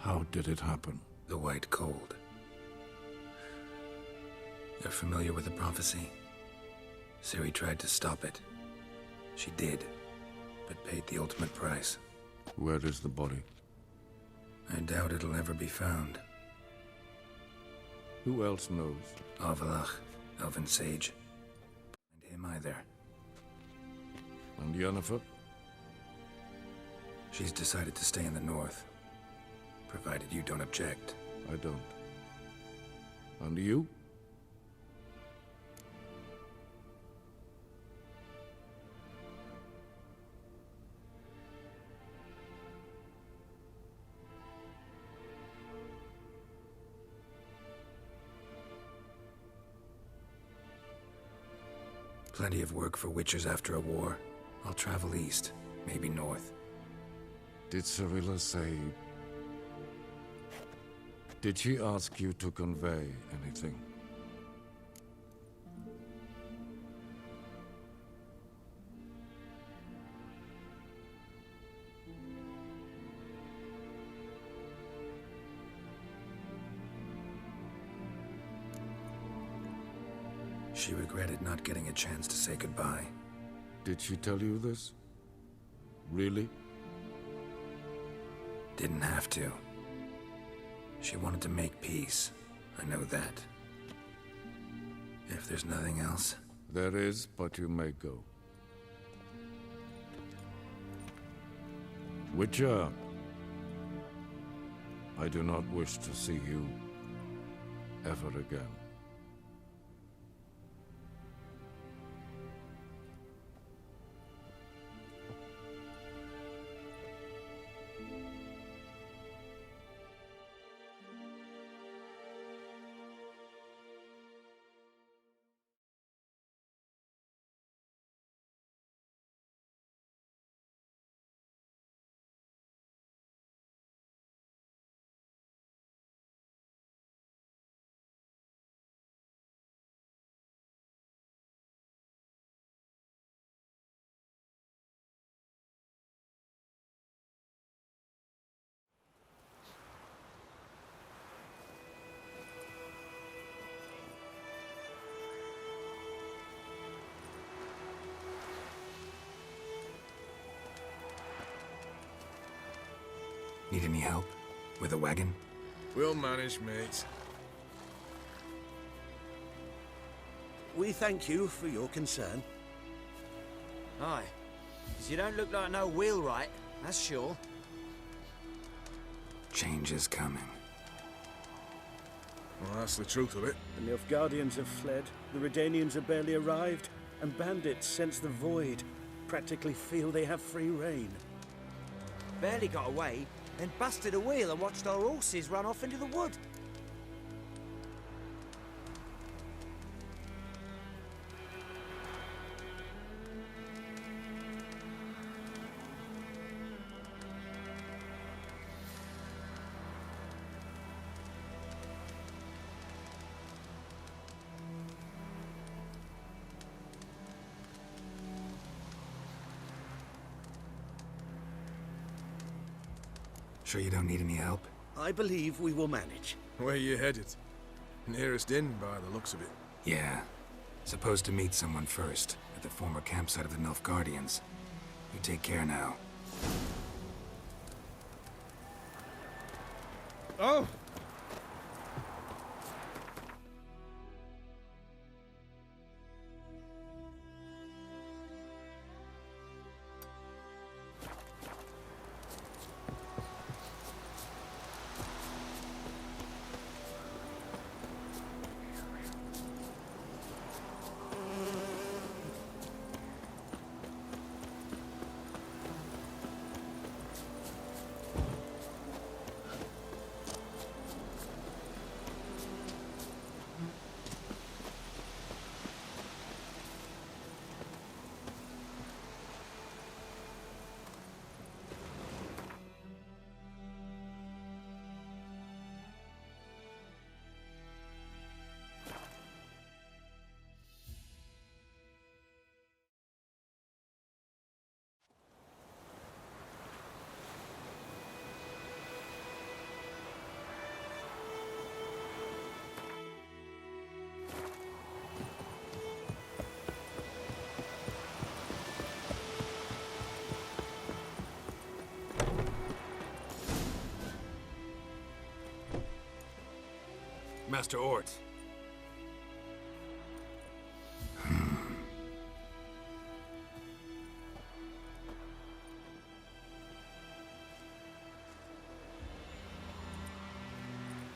How did it happen? The White Cold. You're familiar with the prophecy? Ciri tried to stop it. She did, but paid the ultimate price. Where is the body? I doubt it'll ever be found. Who else knows? Avalach, Elven Sage. And him either. And Yennefer? She's decided to stay in the north. Provided you don't object. I don't. And you? Plenty of work for Witchers after a war. I'll travel east, maybe north. Did Cirilla say... Did she ask you to convey anything? She regretted not getting a chance to say goodbye. Did she tell you this? Really? Didn't have to. She wanted to make peace. I know that. If there's nothing else... There is, but you may go. Witcher, I do not wish to see you ever again. Need any help? With a wagon? We'll manage, mate. We thank you for your concern. Aye. 'Cause you don't look like no wheelwright, that's sure. Change is coming. Well, that's the truth of it. The Nilfgaardians have fled, the Redanians have barely arrived, and bandits sense the void, practically feel they have free reign. Barely got away, then busted a wheel and watched our horses run off into the wood. Sure you don't need any help? I believe we will manage. Where you headed? Nearest inn, by the looks of it. Yeah. Supposed to meet someone first, at the former campsite of the Nilfgaardians. You take care now. Oh! Master Ort.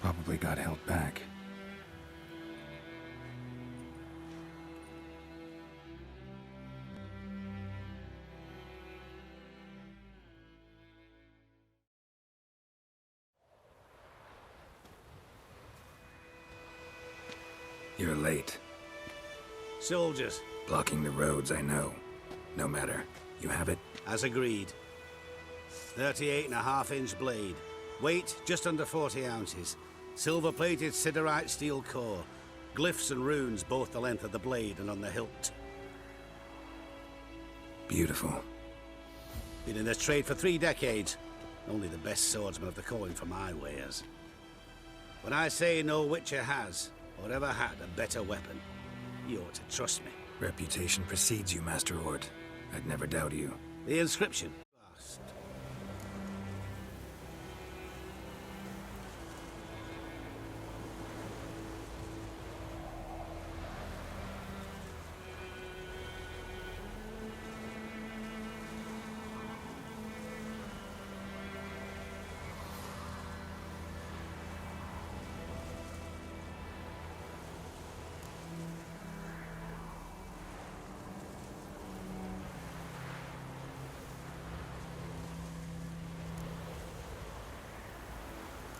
Probably got held back. You're late. Soldiers, Blocking the roads, I know. No matter. You have it? as agreed. 38.5-inch blade. Weight just under 40 ounces. Silver-plated siderite steel core. Glyphs and runes both the length of the blade and on the hilt. Beautiful. Been in this trade for 3 decades. Only the best swordsman of the calling for my wares. When I say no Witcher has, or ever had, a better weapon, you ought to trust me. Reputation precedes you, Master Ort. I'd never doubt you. The inscription. Last.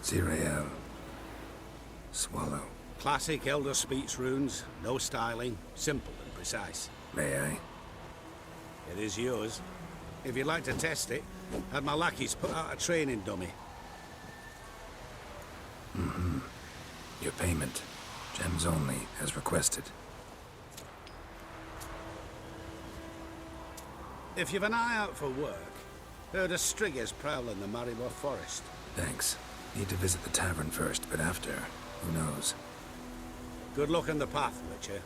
Ciri. Swallow. Classic Elder Speech runes. No styling. Simple and precise. May I? It is yours. If you'd like to test it, had my lackeys put out a training dummy. Your payment. Gems only, as requested. If you've an eye out for work, heard of striggers prowling the Maribor forest. Thanks. Need to visit the tavern first, but after, who knows? Good luck on the path, Witcher.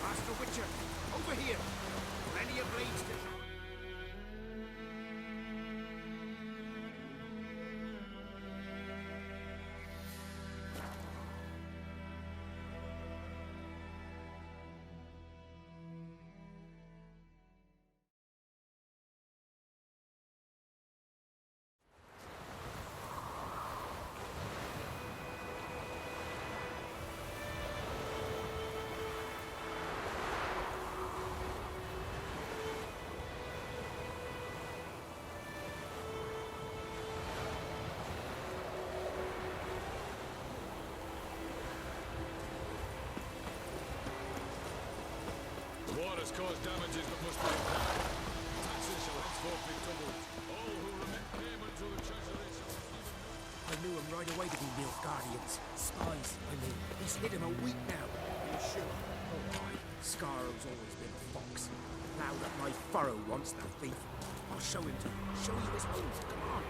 Master Witcher, over here. Plenty of blades to draw. War has caused damages that must be repaired. Taxes shall henceforth be doubled. All who remit payment to the treasury shall receive I knew him right away to be Nilfgaardians. Spies, I mean. He's hid him a week now. Are you sure? Oh, aye. Scarro's always been a fox. Plowed up my furrow once, that thief. I'll show him to you. Show you his home. Come on.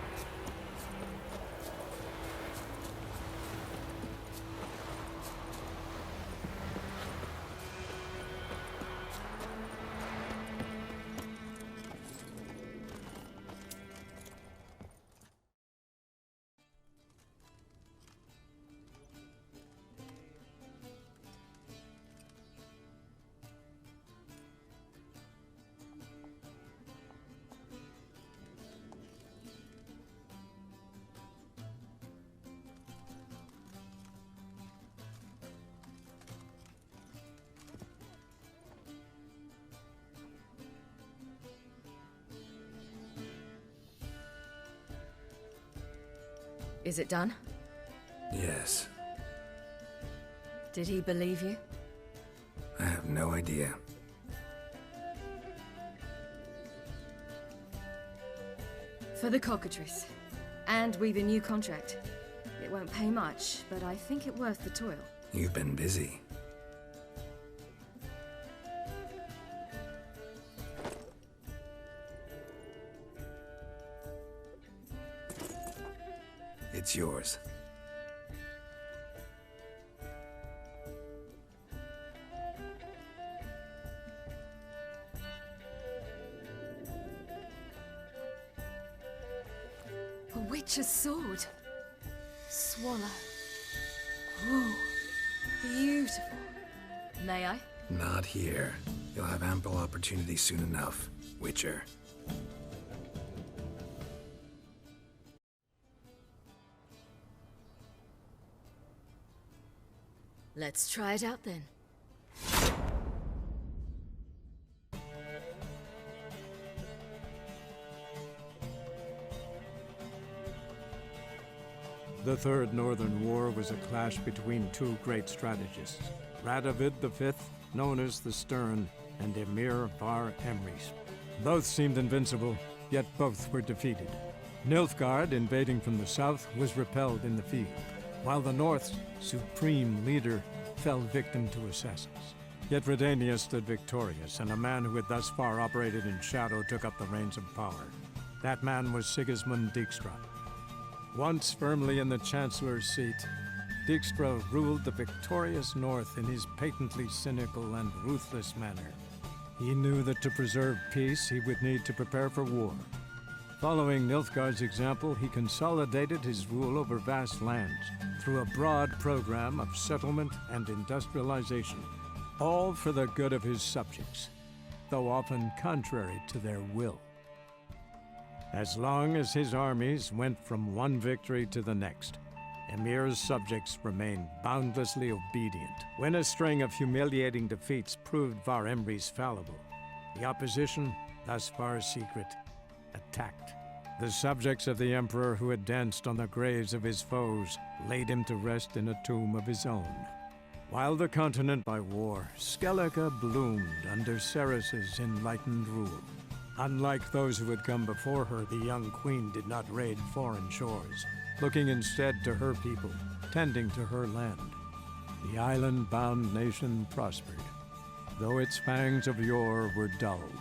Is it done? Yes. Did he believe you? I have no idea. For the cockatrice. And we've a new contract. It won't pay much, but I think it worth the toil. You've been busy. It's yours. A witch's sword. Swallow. Ooh, beautiful. May I? Not here. You'll have ample opportunity soon enough, Witcher. Let's try it out then. The Third Northern War was a clash between two great strategists, Radovid V, known as the Stern, and Emir var Emreis. Both seemed invincible, yet both were defeated. Nilfgaard, invading from the south, was repelled in the field, while the North's supreme leader fell victim to assassins. Yet Redania stood victorious, and a man who had thus far operated in shadow took up the reins of power. That man was Sigismund Dijkstra. Once firmly in the Chancellor's seat, Dijkstra ruled the victorious North in his patently cynical and ruthless manner. He knew that to preserve peace, he would need to prepare for war. Following Nilfgaard's example, he consolidated his rule over vast lands through a broad program of settlement and industrialization, all for the good of his subjects, though often contrary to their will. As long as his armies went from one victory to the next, Emir's subjects remained boundlessly obedient. When a string of humiliating defeats proved var Emreis fallible, the opposition, thus far secret, attacked. The subjects of the Emperor who had danced on the graves of his foes laid him to rest in a tomb of his own. While the continent by war, Skellige bloomed under Ceres's enlightened rule. Unlike those who had come before her, the young queen did not raid foreign shores, looking instead to her people, tending to her land. The island-bound nation prospered, though its fangs of yore were dulled.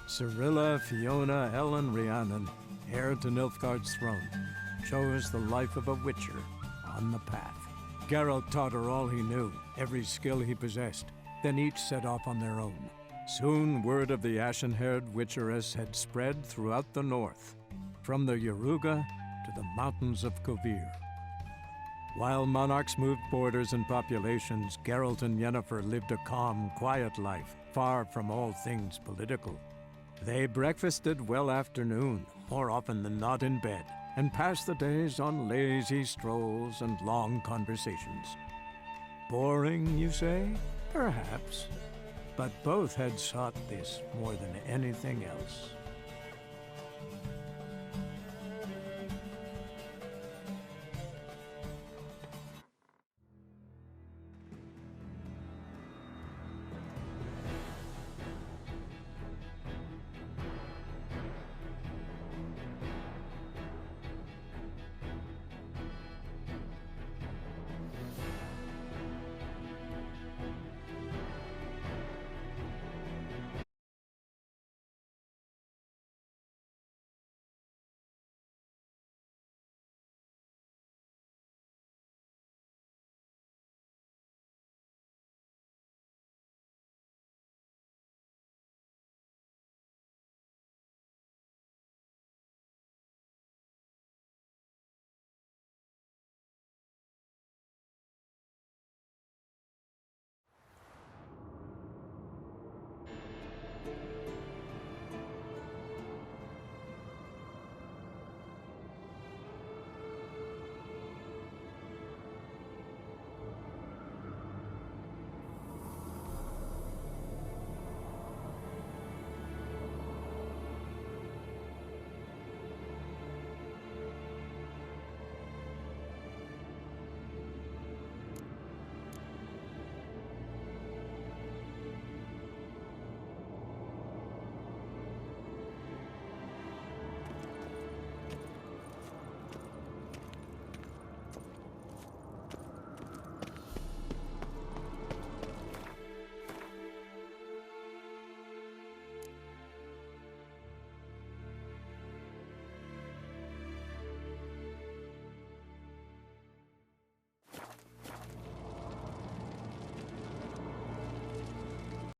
Cirilla, Fiona, Ellen, Rhiannon, heir to Nilfgaard's throne, chose the life of a witcher on the path. Geralt taught her all he knew, every skill he possessed, then each set off on their own. Soon word of the ashen-haired witcheress had spread throughout the north, from the Yaruga to the mountains of Kovir. While monarchs moved borders and populations, Geralt and Yennefer lived a calm, quiet life, far from all things political. They breakfasted well after noon, more often than not in bed, and passed the days on lazy strolls and long conversations. Boring, you say? Perhaps. But both had sought this more than anything else.